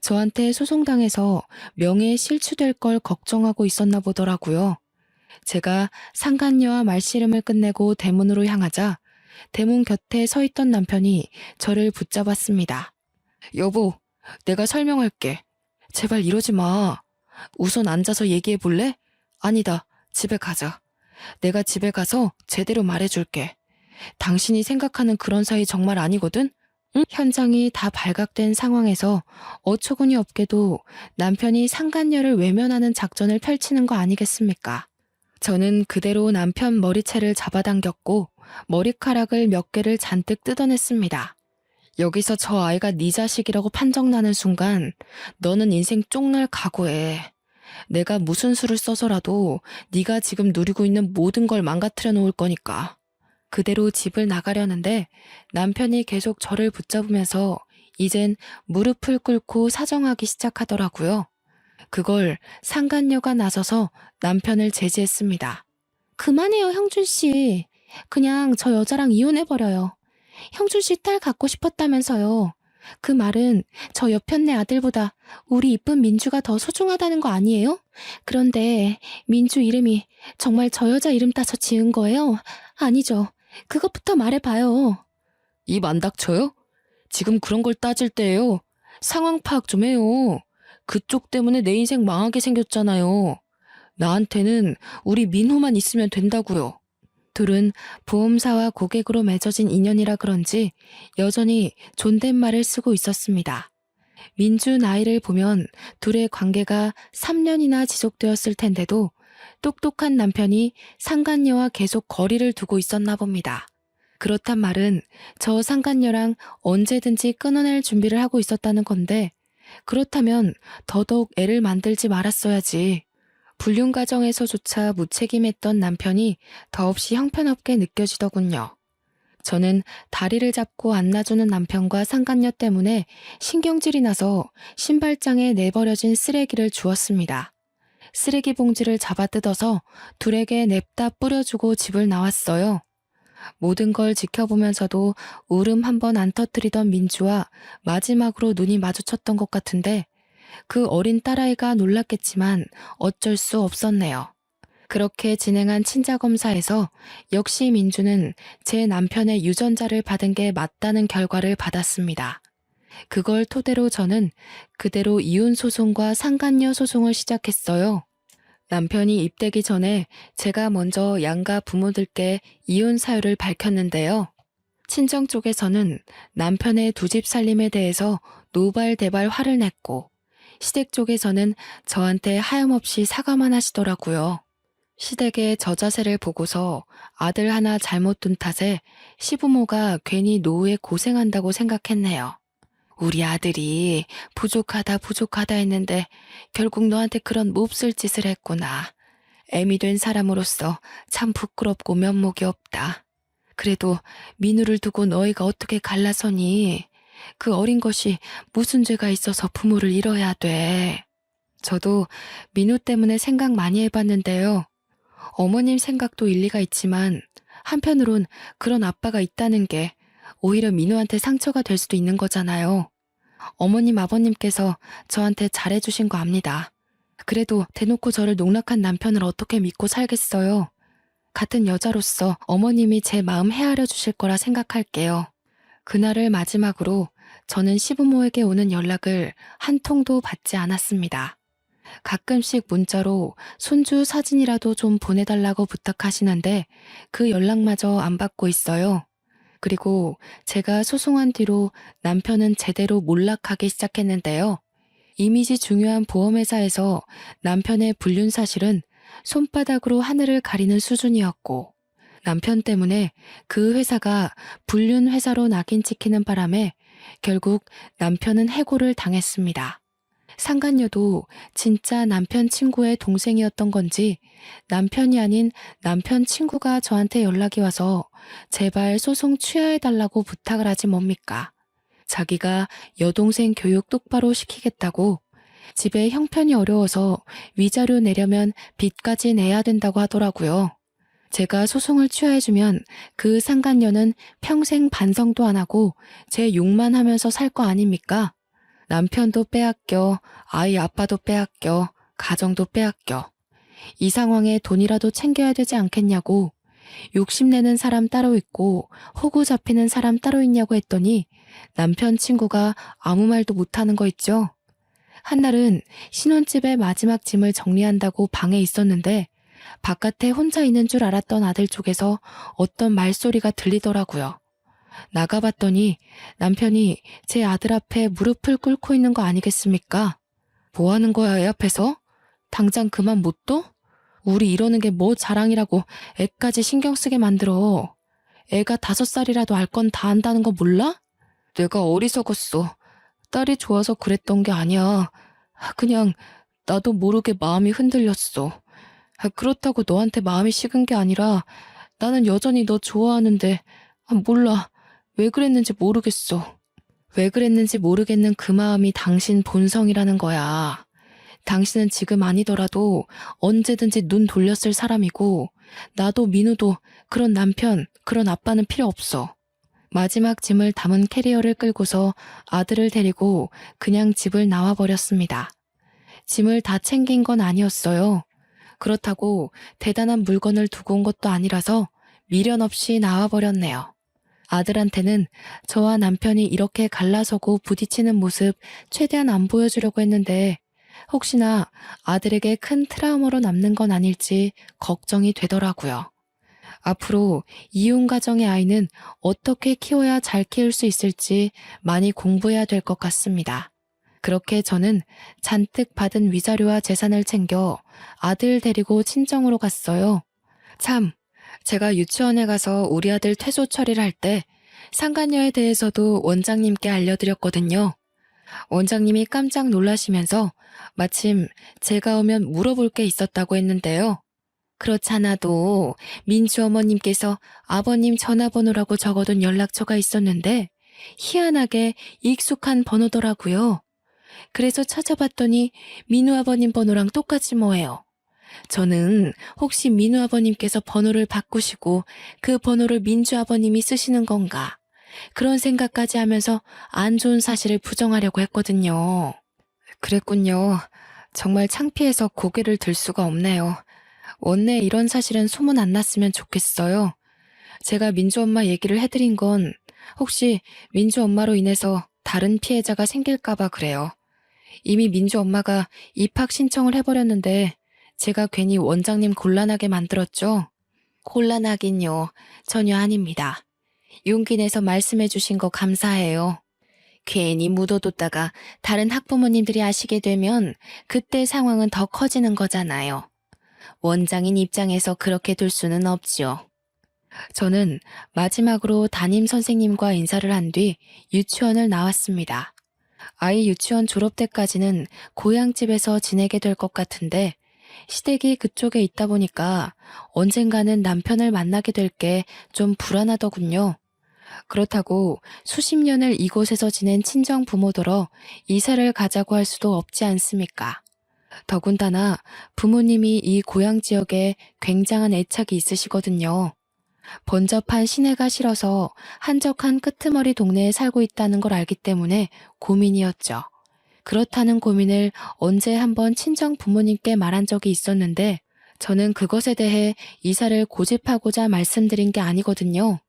저한테 소송당해서 명예에 실추될 걸 걱정하고 있었나 보더라고요. 제가 상간녀와 말씨름을 끝내고 대문으로 향하자 대문 곁에 서 있던 남편이 저를 붙잡았습니다. 여보, 내가 설명할게. 제발 이러지 마. 우선 앉아서 얘기해 볼래? 아니다. 집에 가자. 내가 집에 가서 제대로 말해줄게. 당신이 생각하는 그런 사이 정말 아니거든? 응? 현장이 다 발각된 상황에서 어처구니 없게도 남편이 상간녀를 외면하는 작전을 펼치는 거 아니겠습니까? 저는 그대로 남편 머리채를 잡아당겼고 머리카락을 몇 개를 잔뜩 뜯어냈습니다. 여기서 저 아이가 네 자식이라고 판정나는 순간 너는 인생 쪽날 각오해. 내가 무슨 수를 써서라도 네가 지금 누리고 있는 모든 걸 망가뜨려 놓을 거니까. 그대로 집을 나가려는데 남편이 계속 저를 붙잡으면서 이젠 무릎을 꿇고 사정하기 시작하더라고요. 그걸 상간녀가 나서서 남편을 제지했습니다. 그만해요, 형준 씨. 그냥 저 여자랑 이혼해버려요. 형준 씨 딸 갖고 싶었다면서요. 그 말은 저 옆편네 아들보다 우리 이쁜 민주가 더 소중하다는 거 아니에요? 그런데 민주 이름이 정말 저 여자 이름 따서 지은 거예요? 아니죠. 그것부터 말해봐요. 입 안 닥쳐요? 지금 그런 걸 따질 때예요. 상황 파악 좀 해요. 그쪽 때문에 내 인생 망하게 생겼잖아요. 나한테는 우리 민호만 있으면 된다고요. 둘은 보험사와 고객으로 맺어진 인연이라 그런지 여전히 존댓말을 쓰고 있었습니다. 민주 나이를 보면 둘의 관계가 3년이나 지속되었을 텐데도 똑똑한 남편이 상간녀와 계속 거리를 두고 있었나 봅니다. 그렇단 말은 저 상간녀랑 언제든지 끊어낼 준비를 하고 있었다는 건데 그렇다면 더더욱 애를 만들지 말았어야지. 불륜 과정에서조차 무책임했던 남편이 더없이 형편없게 느껴지더군요. 저는 다리를 잡고 안놔주는 남편과 상간녀 때문에 신경질이 나서 신발장에 내버려진 쓰레기를 주웠습니다. 쓰레기 봉지를 잡아 뜯어서 둘에게 냅다 뿌려주고 집을 나왔어요. 모든 걸 지켜보면서도 울음 한 번 안 터뜨리던 민주와 마지막으로 눈이 마주쳤던 것 같은데 그 어린 딸아이가 놀랐겠지만 어쩔 수 없었네요. 그렇게 진행한 친자검사에서 역시 민주는 제 남편의 유전자를 받은 게 맞다는 결과를 받았습니다. 그걸 토대로 저는 그대로 이혼 소송과 상간녀 소송을 시작했어요. 남편이 입대기 전에 제가 먼저 양가 부모들께 이혼 사유를 밝혔는데요. 친정 쪽에서는 남편의 두 집 살림에 대해서 노발대발 화를 냈고, 시댁 쪽에서는 저한테 하염없이 사과만 하시더라고요. 시댁의 저자세를 보고서 아들 하나 잘못 둔 탓에 시부모가 괜히 노후에 고생한다고 생각했네요. 우리 아들이 부족하다 했는데 결국 너한테 그런 몹쓸 짓을 했구나. 애미 된 사람으로서 참 부끄럽고 면목이 없다. 그래도 민우를 두고 너희가 어떻게 갈라서니? 그 어린 것이 무슨 죄가 있어서 부모를 잃어야 돼. 저도 민우 때문에 생각 많이 해봤는데요. 어머님 생각도 일리가 있지만 한편으론 그런 아빠가 있다는 게 오히려 민우한테 상처가 될 수도 있는 거잖아요. 어머님 아버님께서 저한테 잘해주신 거 압니다. 그래도 대놓고 저를 농락한 남편을 어떻게 믿고 살겠어요. 같은 여자로서 어머님이 제 마음 헤아려 주실 거라 생각할게요. 그날을 마지막으로 저는 시부모에게 오는 연락을 한 통도 받지 않았습니다. 가끔씩 문자로 손주 사진이라도 좀 보내달라고 부탁하시는데 그 연락마저 안 받고 있어요. 그리고 제가 소송한 뒤로 남편은 제대로 몰락하기 시작했는데요. 이미지 중요한 보험회사에서 남편의 불륜 사실은 손바닥으로 하늘을 가리는 수준이었고, 남편 때문에 그 회사가 불륜 회사로 낙인 찍히는 바람에 결국 남편은 해고를 당했습니다. 상간녀도 진짜 남편 친구의 동생이었던 건지 남편이 아닌 남편 친구가 저한테 연락이 와서 제발 소송 취하해달라고 부탁을 하지 뭡니까? 자기가 여동생 교육 똑바로 시키겠다고, 집에 형편이 어려워서 위자료 내려면 빚까지 내야 된다고 하더라고요. 제가 소송을 취하해주면 그 상간녀는 평생 반성도 안 하고 제 욕만 하면서 살 거 아닙니까? 남편도 빼앗겨, 아이 아빠도 빼앗겨, 가정도 빼앗겨. 이 상황에 돈이라도 챙겨야 되지 않겠냐고, 욕심내는 사람 따로 있고 호구 잡히는 사람 따로 있냐고 했더니 남편 친구가 아무 말도 못하는 거 있죠. 한날은 신혼집의 마지막 짐을 정리한다고 방에 있었는데 바깥에 혼자 있는 줄 알았던 아들 쪽에서 어떤 말소리가 들리더라고요. 나가봤더니 남편이 제 아들 앞에 무릎을 꿇고 있는 거 아니겠습니까? 뭐 하는 거야, 애 앞에서? 당장 그만 못 둬? 우리 이러는 게 뭐 자랑이라고 애까지 신경 쓰게 만들어. 애가 5살이라도 알 건 다 안다는 거 몰라? 내가 어리석었어. 딸이 좋아서 그랬던 게 아니야. 그냥 나도 모르게 마음이 흔들렸어. 그렇다고 너한테 마음이 식은 게 아니라 나는 여전히 너 좋아하는데 몰라. 왜 그랬는지 모르겠어. 왜 그랬는지 모르겠는 그 마음이 당신 본성이라는 거야. 당신은 지금 아니더라도 언제든지 눈 돌렸을 사람이고 나도 민우도 그런 남편, 그런 아빠는 필요 없어. 마지막 짐을 담은 캐리어를 끌고서 아들을 데리고 그냥 집을 나와버렸습니다. 짐을 다 챙긴 건 아니었어요. 그렇다고 대단한 물건을 두고 온 것도 아니라서 미련 없이 나와버렸네요. 아들한테는 저와 남편이 이렇게 갈라서고 부딪히는 모습 최대한 안 보여주려고 했는데 혹시나 아들에게 큰 트라우마로 남는 건 아닐지 걱정이 되더라고요. 앞으로 이혼 가정의 아이는 어떻게 키워야 잘 키울 수 있을지 많이 공부해야 될 것 같습니다. 그렇게 저는 잔뜩 받은 위자료와 재산을 챙겨 아들 데리고 친정으로 갔어요. 참, 제가 유치원에 가서 우리 아들 퇴소 처리를 할 때 상간녀에 대해서도 원장님께 알려드렸거든요. 원장님이 깜짝 놀라시면서 마침 제가 오면 물어볼 게 있었다고 했는데요. 그렇잖아도 민주 어머님께서 아버님 전화번호라고 적어둔 연락처가 있었는데 희한하게 익숙한 번호더라고요. 그래서 찾아봤더니 민우 아버님 번호랑 똑같이 뭐예요. 저는 혹시 민우 아버님께서 번호를 바꾸시고 그 번호를 민주 아버님이 쓰시는 건가, 그런 생각까지 하면서 안 좋은 사실을 부정하려고 했거든요. 그랬군요. 정말 창피해서 고개를 들 수가 없네요. 원래 이런 사실은 소문 안 났으면 좋겠어요. 제가 민주 엄마 얘기를 해드린 건 혹시 민주 엄마로 인해서 다른 피해자가 생길까봐 그래요. 이미 민주 엄마가 입학 신청을 해버렸는데 제가 괜히 원장님 곤란하게 만들었죠? 곤란하긴요. 전혀 아닙니다. 용기 내서 말씀해 주신 거 감사해요. 괜히 묻어뒀다가 다른 학부모님들이 아시게 되면 그때 상황은 더 커지는 거잖아요. 원장인 입장에서 그렇게 둘 수는 없지요. 저는 마지막으로 담임 선생님과 인사를 한 뒤 유치원을 나왔습니다. 아이 유치원 졸업 때까지는 고향집에서 지내게 될 것 같은데 시댁이 그쪽에 있다 보니까 언젠가는 남편을 만나게 될 게 좀 불안하더군요. 그렇다고 수십 년을 이곳에서 지낸 친정 부모더러 이사를 가자고 할 수도 없지 않습니까? 더군다나 부모님이 이 고향 지역에 굉장한 애착이 있으시거든요. 번잡한 시내가 싫어서 한적한 끄트머리 동네에 살고 있다는 걸 알기 때문에 고민이었죠. 그렇다는 고민을 언제 한번 친정 부모님께 말한 적이 있었는데 저는 그것에 대해 이사를 고집하고자 말씀드린 게 아니거든요.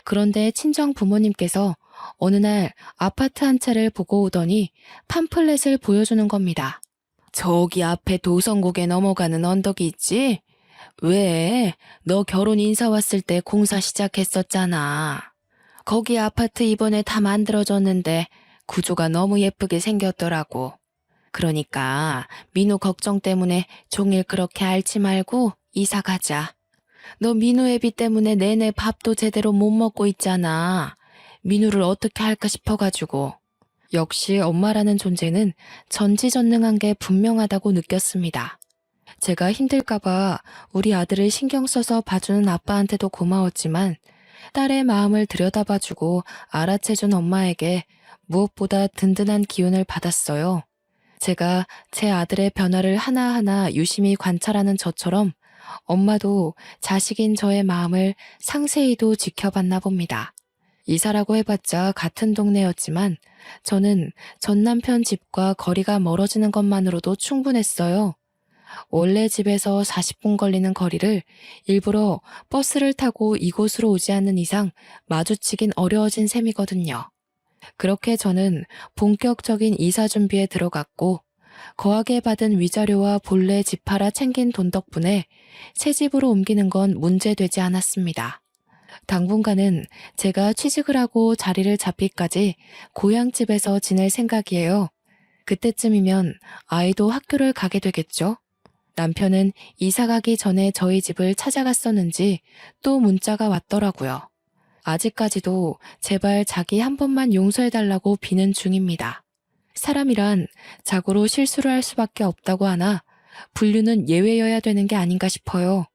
그런데 친정 부모님께서 어느 날 아파트 한 채를 보고 오더니 팜플렛을 보여주는 겁니다. 저기 앞에 도성국에 넘어가는 언덕이 있지? 왜? 너 결혼 인사 왔을 때 공사 시작했었잖아. 거기 아파트 이번에 다 만들어졌는데 구조가 너무 예쁘게 생겼더라고. 그러니까 민우 걱정 때문에 종일 그렇게 앓지 말고 이사 가자. 너 민우 애비 때문에 내내 밥도 제대로 못 먹고 있잖아. 민우를 어떻게 할까 싶어가지고. 역시 엄마라는 존재는 전지전능한 게 분명하다고 느꼈습니다. 제가 힘들까봐 우리 아들을 신경 써서 봐주는 아빠한테도 고마웠지만 딸의 마음을 들여다봐주고 알아채준 엄마에게 무엇보다 든든한 기운을 받았어요. 제가 제 아들의 변화를 하나하나 유심히 관찰하는 저처럼 엄마도 자식인 저의 마음을 상세히도 지켜봤나 봅니다. 이사라고 해봤자 같은 동네였지만 저는 전 남편 집과 거리가 멀어지는 것만으로도 충분했어요. 원래 집에서 40분 걸리는 거리를 일부러 버스를 타고 이곳으로 오지 않는 이상 마주치긴 어려워진 셈이거든요. 그렇게 저는 본격적인 이사 준비에 들어갔고 거하게 받은 위자료와 본래 집 팔아 챙긴 돈 덕분에 새 집으로 옮기는 건 문제되지 않았습니다. 당분간은 제가 취직을 하고 자리를 잡기까지 고향집에서 지낼 생각이에요. 그때쯤이면 아이도 학교를 가게 되겠죠? 남편은 이사 가기 전에 저희 집을 찾아갔었는지 또 문자가 왔더라고요. 아직까지도 제발 자기 한 번만 용서해달라고 비는 중입니다. 사람이란 자고로 실수를 할 수밖에 없다고 하나 분류는 예외여야 되는 게 아닌가 싶어요.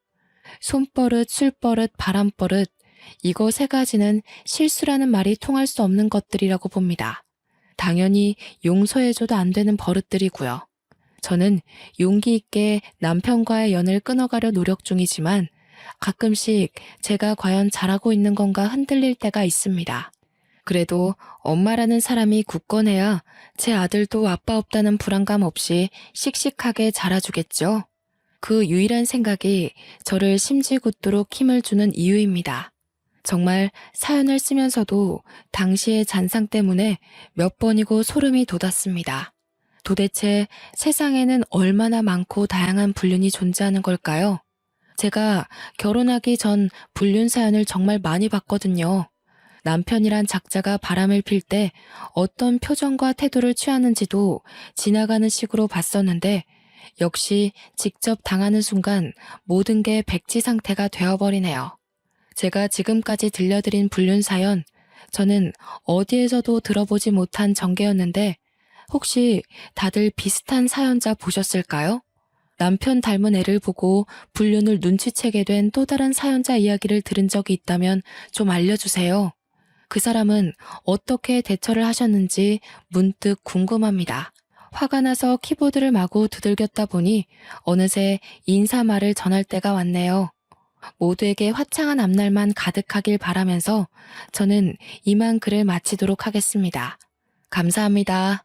손버릇, 술버릇, 바람버릇 이거 세 가지는 실수라는 말이 통할 수 없는 것들이라고 봅니다. 당연히 용서해줘도 안 되는 버릇들이고요. 저는 용기 있게 남편과의 연을 끊어가려 노력 중이지만 가끔씩 제가 과연 잘하고 있는 건가 흔들릴 때가 있습니다. 그래도 엄마라는 사람이 굳건해야 제 아들도 아빠 없다는 불안감 없이 씩씩하게 자라주겠죠. 그 유일한 생각이 저를 심지궂도록 힘을 주는 이유입니다. 정말 사연을 쓰면서도 당시의 잔상 때문에 몇 번이고 소름이 돋았습니다. 도대체 세상에는 얼마나 많고 다양한 불륜이 존재하는 걸까요? 제가 결혼하기 전 불륜 사연을 정말 많이 봤거든요. 남편이란 작자가 바람을 필 때 어떤 표정과 태도를 취하는지도 지나가는 식으로 봤었는데 역시 직접 당하는 순간 모든 게 백지 상태가 되어버리네요. 제가 지금까지 들려드린 불륜 사연, 저는 어디에서도 들어보지 못한 전개였는데 혹시 다들 비슷한 사연자 보셨을까요? 남편 닮은 애를 보고 불륜을 눈치채게 된 또 다른 사연자 이야기를 들은 적이 있다면 좀 알려주세요. 그 사람은 어떻게 대처를 하셨는지 문득 궁금합니다. 화가 나서 키보드를 마구 두들겼다 보니 어느새 인사말을 전할 때가 왔네요. 모두에게 화창한 앞날만 가득하길 바라면서 저는 이만 글을 마치도록 하겠습니다. 감사합니다.